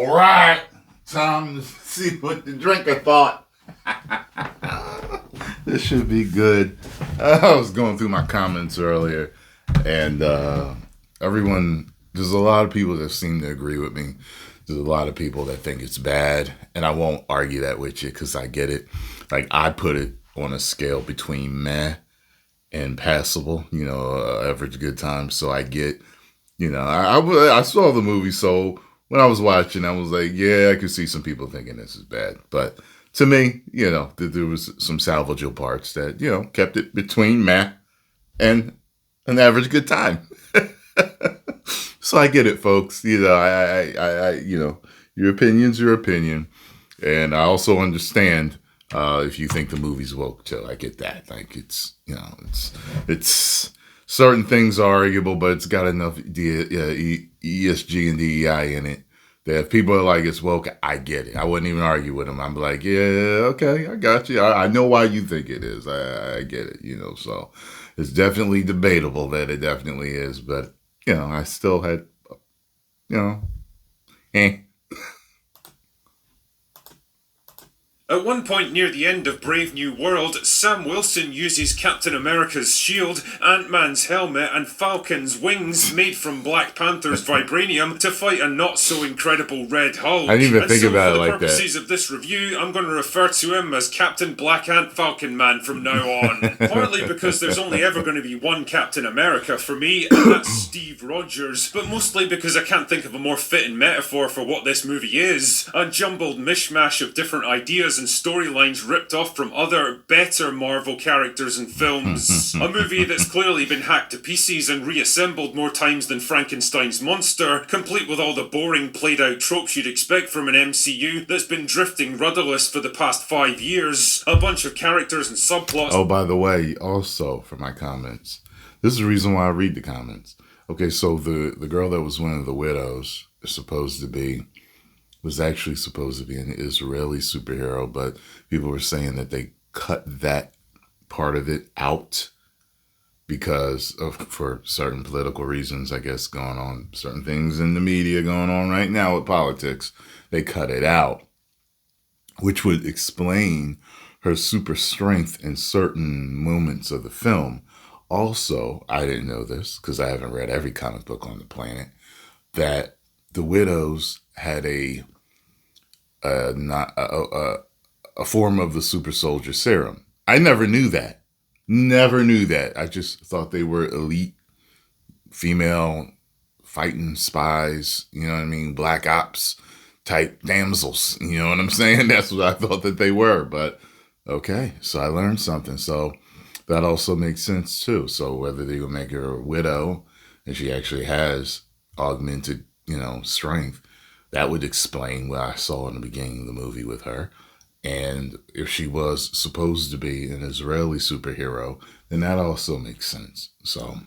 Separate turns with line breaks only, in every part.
All right, time to see what the drinker thought. This should be good. I was going through my comments earlier, and there's a lot of people that seem to agree with me. There's a lot of people that think it's bad, and I won't argue that with you because I get it. Like, I put it on a scale between meh and passable, average good time. So I get, I saw the movie, so when I was watching, I was like, yeah, I could see some people thinking this is bad. But to me, there was some salvageable parts that, kept it between meh and an average good time. So I get it, folks. Your opinion's your opinion. And I also understand if you think the movie's woke too. I get that. Like, it's certain things are arguable, but it's got enough ESG and DEI in it that if people are like, it's woke, I get it. I wouldn't even argue with them. I'm like, yeah, okay, I got you. I know why you think it is. I get it, so it's definitely debatable that it definitely is, but, I still had, eh.
At one point near the end of Brave New World, Sam Wilson uses Captain America's shield, Ant-Man's helmet, and Falcon's wings made from Black Panther's vibranium to fight a not-so-incredible Red Hulk.
I didn't even think about it like that.
For the purposes of this review, I'm going to refer to him as Captain Black Ant Falcon Man from now on. Partly because there's only ever going to be one Captain America for me, and that's Steve Rogers, but mostly because I can't think of a more fitting metaphor for what this movie is. A jumbled mishmash of different ideas and storylines ripped off from other, better Marvel characters and films. A movie that's clearly been hacked to pieces and reassembled more times than Frankenstein's monster, complete with all the boring, played-out tropes you'd expect from an MCU that's been drifting rudderless for the past 5 years. A bunch of characters and subplots.
Oh, by the way, also, for my comments, this is the reason why I read the comments. Okay, so the girl that was one of the widows was actually supposed to be an Israeli superhero, but people were saying that they cut that part of it out for certain political reasons, I guess, going on, certain things in the media going on right now with politics. They cut it out, which would explain her super strength in certain moments of the film. Also, I didn't know this because I haven't read every comic book on the planet, that the widows had a form of the super soldier serum. I never knew that. I just thought they were elite female fighting spies, black ops type damsels, you know what I'm saying? That's what I thought that they were, but okay, so I learned something. So that also makes sense too. So whether they would make her a widow and she actually has augmented, strength, that would explain what I saw in the beginning of the movie with her. And if she was supposed to be an Israeli superhero, then that also makes sense. So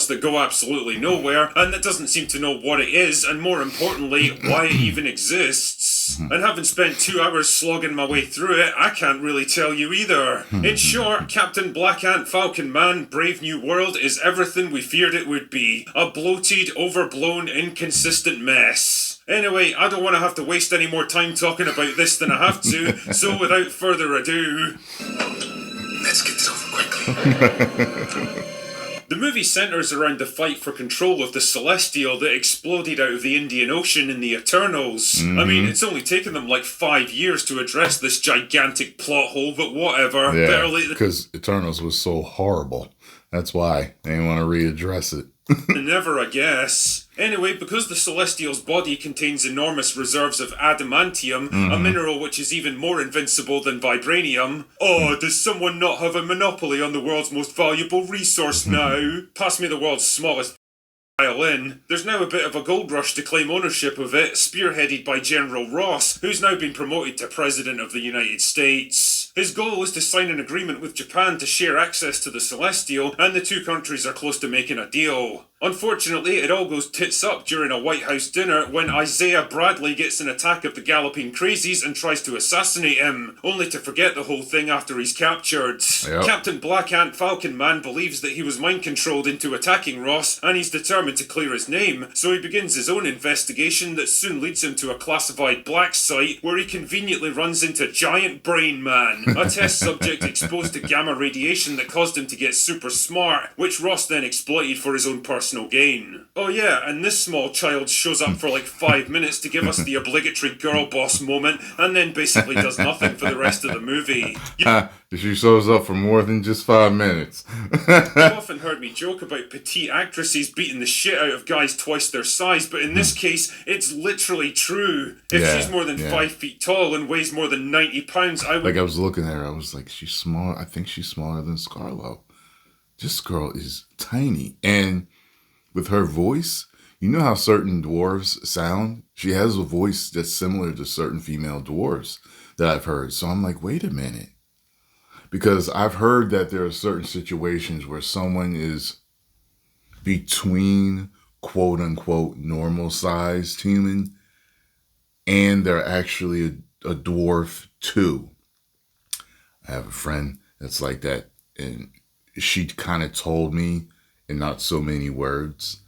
that go absolutely nowhere, and that doesn't seem to know what it is, and more importantly, why it even exists. And having spent 2 hours slogging my way through it, I can't really tell you either. In short, Captain Black Ant Falcon Man Brave New World is everything we feared it would be. A bloated, overblown, inconsistent mess. Anyway, I don't want to have to waste any more time talking about this than I have to, so without further ado, let's get this over quickly. The movie centres around the fight for control of the Celestial that exploded out of the Indian Ocean in the Eternals. I mean, it's only taken them like 5 years to address this gigantic plot hole, but whatever.
Yeah, because Eternals was so horrible. That's why they didn't want to readdress it.
Never, I guess. Anyway, because the Celestial's body contains enormous reserves of adamantium, a mineral which is even more invincible than vibranium. Oh, does someone not have a monopoly on the world's most valuable resource now? Pass me the world's smallest violin. There's now a bit of a gold rush to claim ownership of it, spearheaded by General Ross, who's now been promoted to President of the United States. His goal is to sign an agreement with Japan to share access to the Celestial, and the two countries are close to making a deal. Unfortunately, it all goes tits up during a White House dinner when Isaiah Bradley gets an attack of the Galloping Crazies and tries to assassinate him, only to forget the whole thing after he's captured.
Yep.
Captain Black Ant Falcon Man believes that he was mind-controlled into attacking Ross, and he's determined to clear his name, so he begins his own investigation that soon leads him to a classified black site where he conveniently runs into Giant Brain Man, a test subject exposed to gamma radiation that caused him to get super smart, which Ross then exploited for his own personal gain. Oh yeah, and this small child shows up for like 5 minutes to give us the obligatory girl boss moment, and then basically does nothing for the rest of the movie.
She shows up for more than just 5 minutes.
You've often heard me joke about petite actresses beating the shit out of guys twice their size, but in this case, it's literally true. If she's more than 5 feet tall and weighs more than 90 pounds, I would...
Like, I was looking at her, I was like, she's small. I think she's smaller than Scarlo. This girl is tiny. And with her voice, you know how certain dwarves sound? She has a voice that's similar to certain female dwarves that I've heard. So I'm like, wait a minute. Because I've heard that there are certain situations where someone is between quote unquote normal sized human and they're actually a dwarf too. I have a friend that's like that, and she kind of told me in not so many words,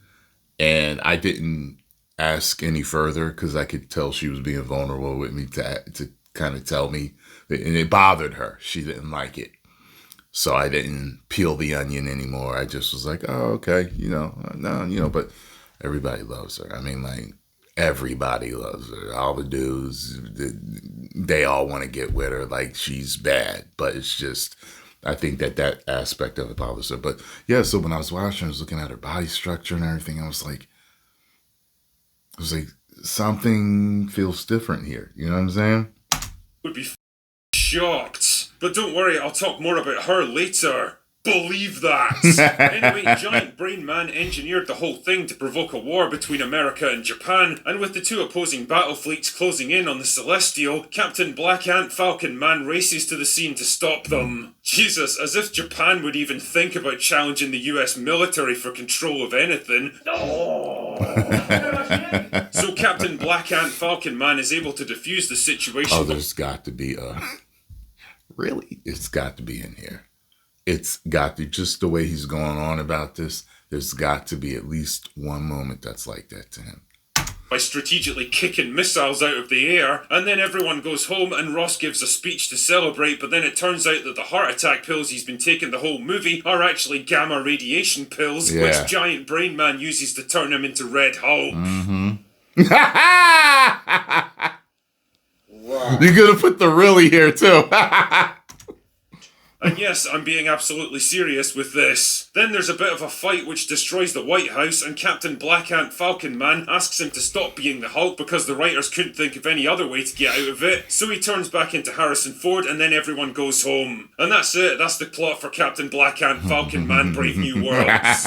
and I didn't ask any further because I could tell she was being vulnerable with me to kind of tell me, and it bothered her. She didn't like it. So I didn't peel the onion anymore. I just was like, oh, okay, but everybody loves her. I mean, like, everybody loves her. All the dudes, they all want to get with her. Like, she's bad, but it's just, I think that aspect of it bothers her. But yeah, so when I was watching, I was looking at her body structure and everything. I was like, something feels different here. You know what I'm saying?
Would be shocked. But don't worry, I'll talk more about her later. Believe that! Anyway, Giant Brain Man engineered the whole thing to provoke a war between America and Japan, and with the two opposing battle fleets closing in on the Celestial, Captain Black Ant Falcon Man races to the scene to stop them. Jesus, as if Japan would even think about challenging the US military for control of anything. So Captain Black Ant Falcon Man is able to defuse the situation.
Oh, there's got to be really? It's got to be in here. It's got to, just the way he's going on about this, there's got to be at least one moment that's like that to him.
By strategically kicking missiles out of the air, and then everyone goes home and Ross gives a speech to celebrate, but then it turns out that the heart attack pills he's been taking the whole movie are actually gamma radiation pills, which Giant Brain Man uses to turn him into Red Hulk.
Mm-hmm. Wow. You're gonna put the really here too.
And yes, I'm being absolutely serious with this. Then there's a bit of a fight which destroys the White House, and Captain Black Ant Falcon Man asks him to stop being the Hulk because the writers couldn't think of any other way to get out of it. So he turns back into Harrison Ford, and then everyone goes home. And that's it. That's the plot for Captain Black Ant Falcon Man Brave New Worlds.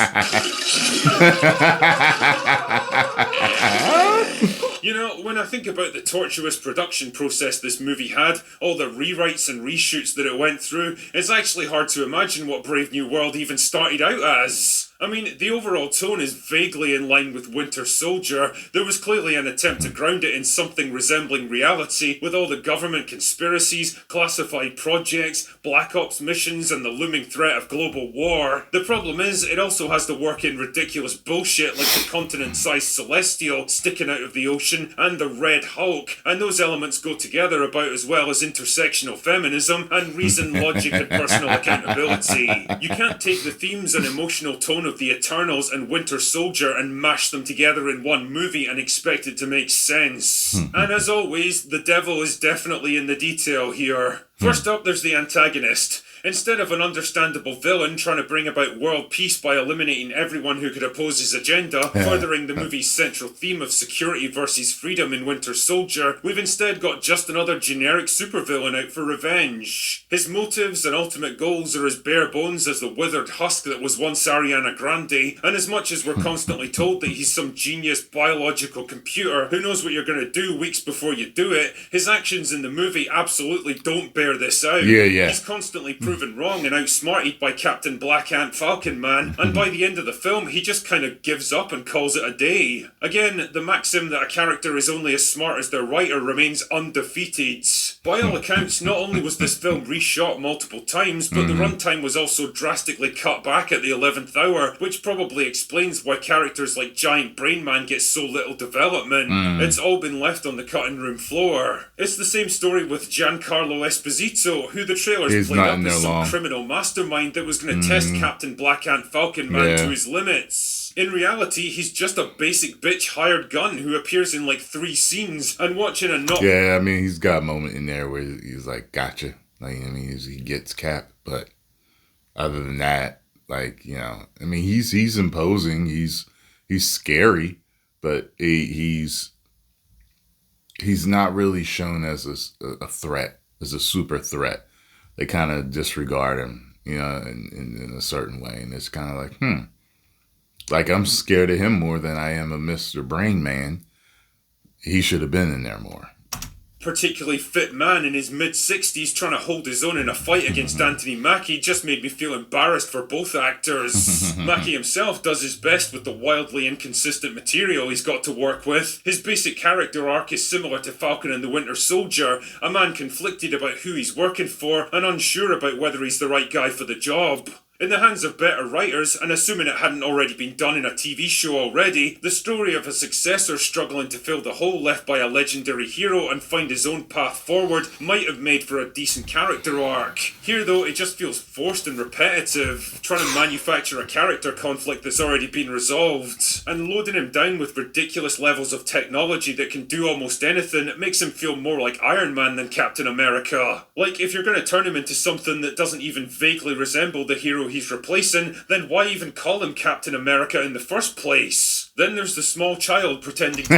You know, when I think about the tortuous production process this movie had, all the rewrites and reshoots that it went through, it's actually hard to imagine what Brave New World even started out as. I mean, the overall tone is vaguely in line with Winter Soldier. There was clearly an attempt to ground it in something resembling reality, with all the government conspiracies, classified projects, black ops missions, and the looming threat of global war. The problem is, it also has to work in ridiculous bullshit like the continent-sized Celestial sticking out of the ocean and the Red Hulk, and those elements go together about as well as intersectional feminism and reason, logic, and personal accountability. You can't take the themes and emotional tone of the Eternals and Winter Soldier and mash them together in one movie and expect it to make sense. And as always, the devil is definitely in the detail here. First up, there's the antagonist. Instead of an understandable villain trying to bring about world peace by eliminating everyone who could oppose his agenda, furthering the movie's central theme of security versus freedom in Winter Soldier, we've instead got just another generic supervillain out for revenge. His motives and ultimate goals are as bare bones as the withered husk that was once Ariana Grande, and as much as we're constantly told that he's some genius biological computer who knows what you're going to do weeks before you do it, his actions in the movie absolutely don't bear this out.
Yeah.
He's constantly proven wrong and outsmarted by Captain Black Ant Falcon Man, and by the end of the film, he just kind of gives up and calls it a day. Again, the maxim that a character is only as smart as their writer remains undefeated. By all accounts, not only was this film reshot multiple times, but the runtime was also drastically cut back at the 11th hour, which probably explains why characters like Giant Brain Man get so little development. It's all been left on the cutting room floor. It's the same story with Giancarlo Esposito, who the trailers played up as some criminal mastermind that was going to test Captain Black Ant Falcon Man to his limits. In reality, he's just a basic bitch hired gun who appears in like 3 scenes, and watching a not...
Yeah, I mean, he's got a moment in there where he's like, gotcha. Like, I mean, he gets Cap, but other than that, like, you know, I mean, he's imposing, he's scary, but he's not really shown as a threat, as a super threat. They kind of disregard him, you know, in a certain way, and it's kind of like, like, I'm scared of him more than I am of Mr. Brain Man. He should have been in there more.
Particularly fit man in his mid-60s trying to hold his own in a fight against Anthony Mackie just made me feel embarrassed for both actors. Mackie himself does his best with the wildly inconsistent material he's got to work with. His basic character arc is similar to Falcon and the Winter Soldier, a man conflicted about who he's working for and unsure about whether he's the right guy for the job. In the hands of better writers, and assuming it hadn't already been done in a TV show already, the story of a successor struggling to fill the hole left by a legendary hero and find his own path forward might have made for a decent character arc. Here though, it just feels forced and repetitive, trying to manufacture a character conflict that's already been resolved, and loading him down with ridiculous levels of technology that can do almost anything makes him feel more like Iron Man than Captain America. Like, if you're going to turn him into something that doesn't even vaguely resemble the hero he's replacing, then why even call him Captain America in the first place? Then there's the small child pretending to...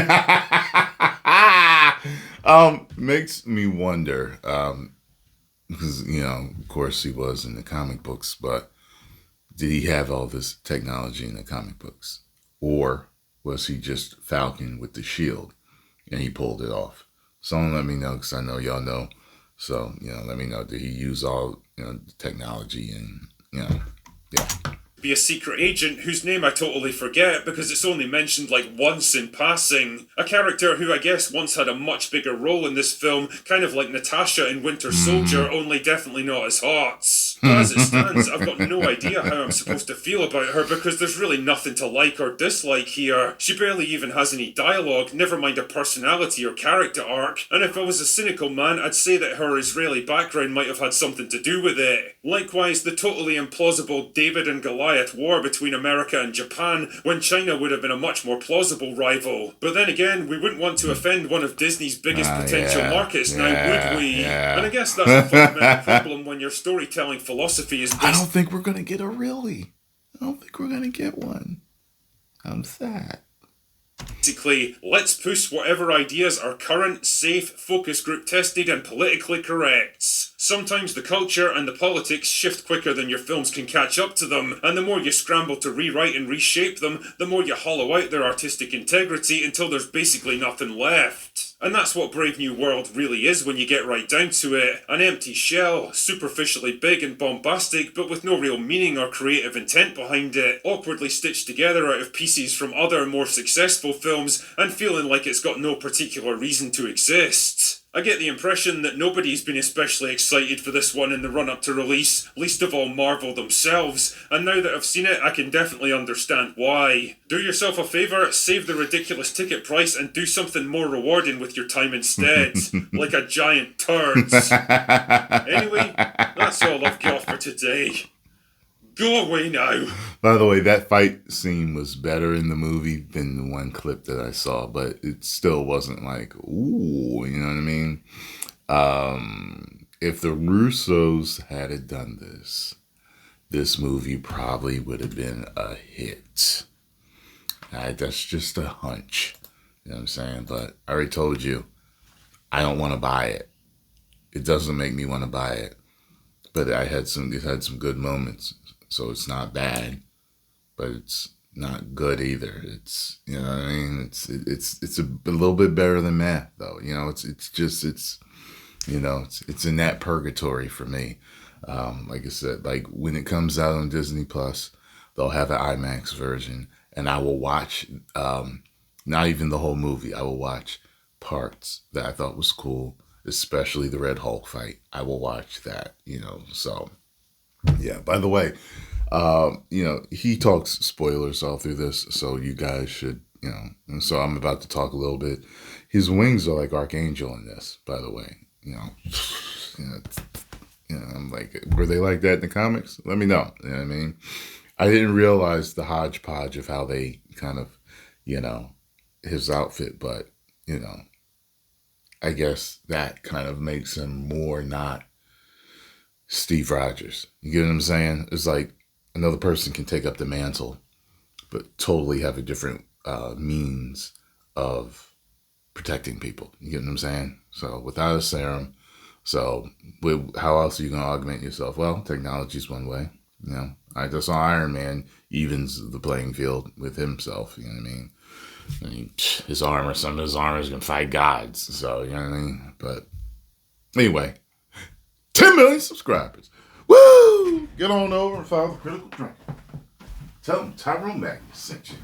Makes me wonder, because, you know, of course he was in the comic books, but did he have all this technology in the comic books? Or was he just Falcon with the shield and he pulled it off? Someone let me know, because I know y'all know. So, you know, let me know, did he use all, you know, the technology and, you know, yeah.
Be a secret agent whose name I totally forget because it's only mentioned like once in passing. A character who I guess once had a much bigger role in this film, kind of like Natasha in Winter Soldier, only definitely not as hot. But as it stands, I've got no idea how I'm supposed to feel about her because there's really nothing to like or dislike here. She barely even has any dialogue, never mind a personality or character arc, and if I was a cynical man, I'd say that her Israeli background might have had something to do with it. Likewise, the totally implausible David and Goliath war between America and Japan, when China would have been a much more plausible rival. But then again, we wouldn't want to offend one of Disney's biggest potential markets now, would we? And I guess that's a fundamental problem when your storytelling philosophy is based...
I don't think we're going to get a really. I don't think we're going to get one. I'm sad.
Basically, let's push whatever ideas are current, safe, focus group tested and politically correct. Sometimes the culture and the politics shift quicker than your films can catch up to them, and the more you scramble to rewrite and reshape them, the more you hollow out their artistic integrity until there's basically nothing left. And that's what Brave New World really is when you get right down to it. An empty shell, superficially big and bombastic, but with no real meaning or creative intent behind it, awkwardly stitched together out of pieces from other more successful films, and feeling like it's got no particular reason to exist. I get the impression that nobody's been especially excited for this one in the run-up to release, least of all Marvel themselves, and now that I've seen it, I can definitely understand why. Do yourself a favour, save the ridiculous ticket price, and do something more rewarding with your time instead. Like a giant turd. Anyway, that's all I've got for today. Go away now.
By the way, that fight scene was better in the movie than the one clip that I saw, but it still wasn't like, ooh, you know what I mean? If the Russos had done this movie probably would have been a hit. That's just a hunch. You know what I'm saying? But I already told you, I don't want to buy it. It doesn't make me want to buy it. But it had some good moments. So it's not bad, but it's not good either. It's, you know what I mean? It's a little bit better than Math though. You know, it's in that purgatory for me. Like I said, like when it comes out on Disney Plus, they'll have an IMAX version, and I will watch not even the whole movie. I will watch parts that I thought was cool, especially the Red Hulk fight. I will watch that, So yeah. By the way, he talks spoilers all through this, so you guys should, And so I'm about to talk a little bit. His wings are like Archangel in this, by the way. You know, I'm like, were they like that in the comics? Let me know. You know what I mean? I didn't realize the hodgepodge of how they kind of, his outfit, but, I guess that kind of makes him more not Steve Rogers. You get what I'm saying? It's like another person can take up the mantle, but totally have a different means of protecting people. You get what I'm saying? So without a serum, how else are you going to augment yourself? Well, technology is one way. I just saw Iron Man evens the playing field with himself. You know what I mean? Some of his armor can fight gods. So, you know what I mean? But anyway, 10 million subscribers. Woo! Get on over and follow the Critical Drink. Tell them Tyrone Magnus sent you.